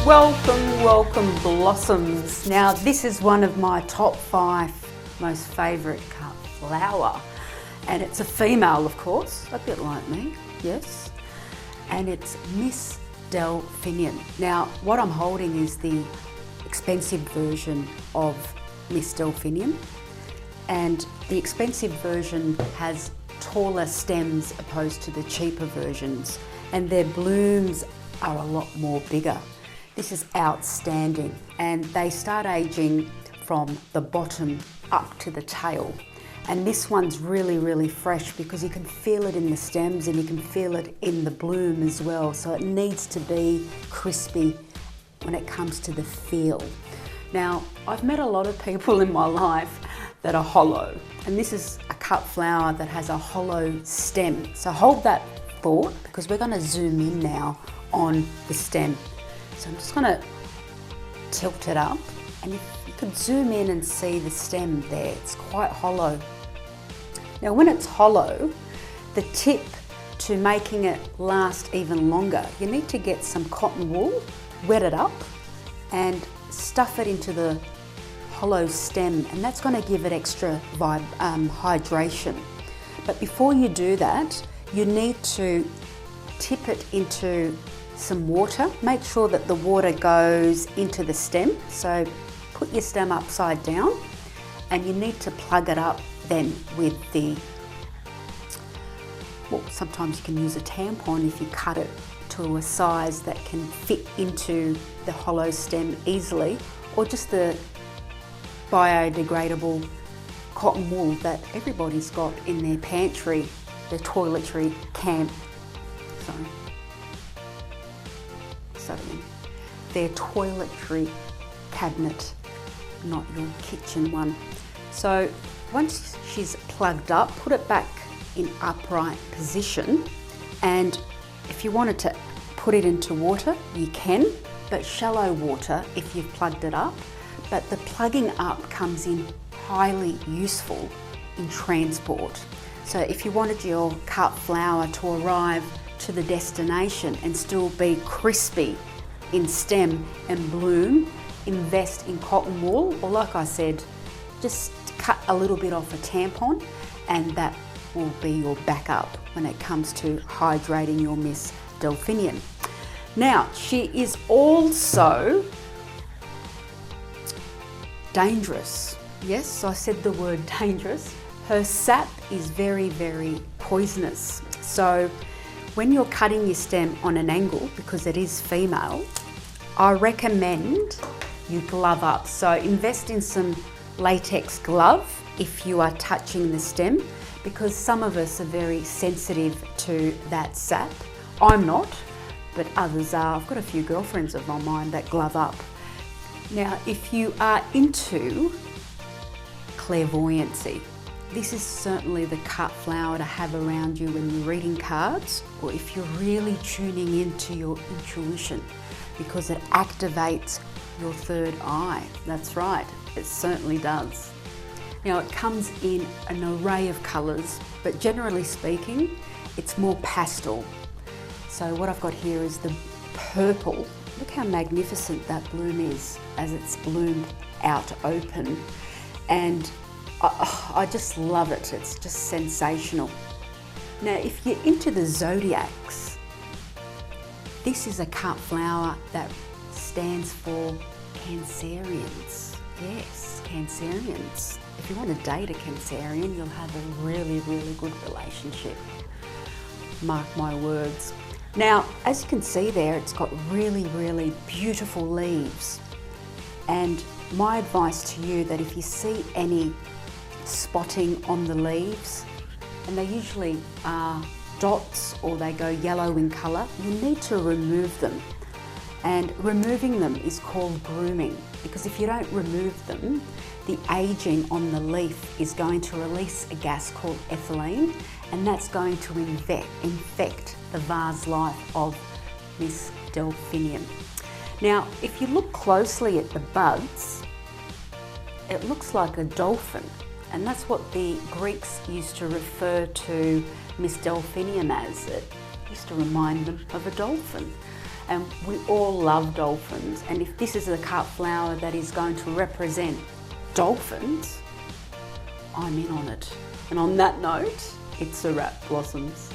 Welcome blossoms. Now this is one of my top 5 most favourite cut flower, and it's a female, of course, a bit like me, yes, and it's Ms Delphhinium. Now what I'm holding is the expensive version of Ms Delphhinium, and the expensive version has taller stems opposed to the cheaper versions, and their blooms are a lot more bigger. This is outstanding, and they start aging from the bottom up to the tail. And this one's really fresh because you can feel it in the stems and you can feel it in the bloom as well. So it needs to be crispy when it comes to the feel. Now, I've met a lot of people in my life that are hollow, and this is a cut flower that has a hollow stem. So hold that thought because we're going to zoom in now on the stem. So I'm just going to tilt it up, and if you could zoom in and see the stem there, it's quite hollow. Now when it's hollow, the tip to making it last even longer, you need to get some cotton wool, wet it up and stuff it into the hollow stem, and that's going to give it extra hydration. But before you do that, you need to tip it into some water. Make sure that the water goes into the stem. So put your stem upside down, and you need to plug it up then with the, well, sometimes you can use a tampon if you cut it to a size that can fit into the hollow stem easily, or just the biodegradable cotton wool that everybody's got in their pantry, their toiletry camp. Their toiletry cabinet, not your kitchen one. So once she's plugged up, put it back in upright position, and if you wanted to put it into water, you can, but shallow water if you've plugged it up. But the plugging up comes in highly useful in transport. So if you wanted your cut flower to arrive to the destination and still be crispy in stem and bloom, invest in cotton wool, or like I said, just cut a little bit off a tampon, and that will be your backup when it comes to hydrating your Ms Delphhinium. Now, she is also dangerous. Yes, I said the word dangerous. Her sap is very poisonous. So when you're cutting your stem on an angle, because it is female, I recommend you glove up. So invest in some latex glove if you are touching the stem, because some of us are very sensitive to that sap. I'm not, but others are. I've got a few girlfriends of mine that glove up. Now, if you are into clairvoyancy, this is certainly the cut flower to have around you when you're reading cards, or if you're really tuning into your intuition, because it activates your third eye. That's right, it certainly does. Now it comes in an array of colours, but generally speaking, it's more pastel. So what I've got here is the purple. Look how magnificent that bloom is as it's bloomed out open. And I just love it. It's just sensational. Now, if you're into the zodiacs, this is a cut flower that stands for Cancerians. Yes, Cancerians. If you want to date a Cancerian, you'll have a really good relationship. Mark my words. Now, as you can see there, it's got really beautiful leaves. And my advice to you, that if you see any spotting on the leaves, and they usually are dots or they go yellow in colour, you need to remove them. And removing them is called grooming, because if you don't remove them, the aging on the leaf is going to release a gas called ethylene, and that's going to infect the vase life of Ms Delphhinium. Now, if you look closely at the buds, it looks like a dolphin, and that's what the Greeks used to refer to Ms Delphhinium as. It used to remind them of a dolphin. and we all love dolphins, and if this is a cut flower that is going to represent dolphins, I'm in on it. And on that note, it's a wrap, blossoms.